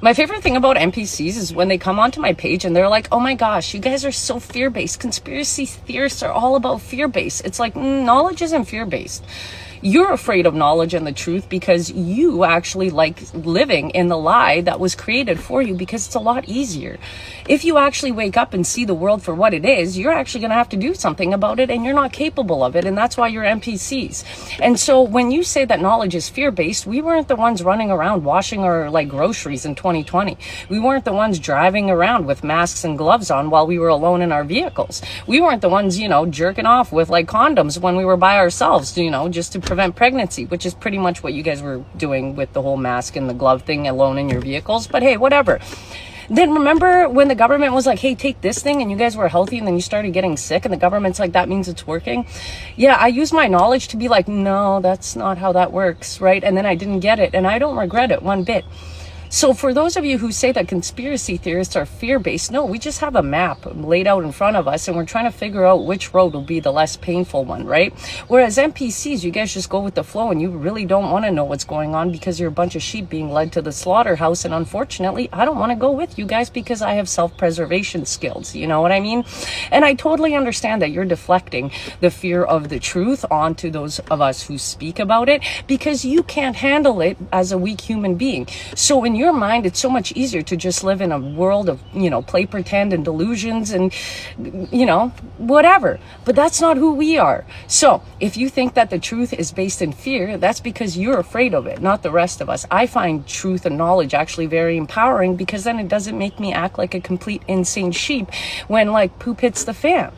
My favorite thing about NPCs is when they come onto my page and they're like, oh my gosh, you guys are so fear-based. Conspiracy theorists are all about fear-based. It's like, knowledge isn't fear-based. You're afraid of knowledge and the truth because you actually like living in the lie that was created for you because it's a lot easier. If you actually wake up and see the world for what it is, you're actually going to have to do something about it, and you're not capable of it, and that's why you're NPCs. And so when you say that knowledge is fear-based, we weren't the ones running around washing our groceries in 2020. We weren't the ones driving around with masks and gloves on while we were alone in our vehicles. We weren't the ones, jerking off with condoms when we were by ourselves, just to prevent pregnancy, which is pretty much what you guys were doing with the whole mask and the glove thing alone in your vehicles. But hey, whatever. Then remember when the government was like, hey, take this thing, and you guys were healthy, and then you started getting sick, and the government's like, that means it's working? Yeah, I used my knowledge to be like, no, that's not how that works, right? And then I didn't get it, and I don't regret it one bit. So for those of you who say that conspiracy theorists are fear-based, no, we just have a map laid out in front of us, and we're trying to figure out which road will be the less painful one, right? Whereas NPCs, you guys just go with the flow, and you really don't want to know what's going on because you're a bunch of sheep being led to the slaughterhouse. And unfortunately, I don't want to go with you guys because I have self-preservation skills. You know what I mean? And I totally understand that you're deflecting the fear of the truth onto those of us who speak about it because you can't handle it as a weak human being. So in your mind, it's so much easier to just live in a world of, play pretend and delusions and, whatever. But that's not who we are. So if you think that the truth is based in fear, that's because you're afraid of it, not the rest of us. I find truth and knowledge actually very empowering because then it doesn't make me act like a complete insane sheep when poop hits the fan.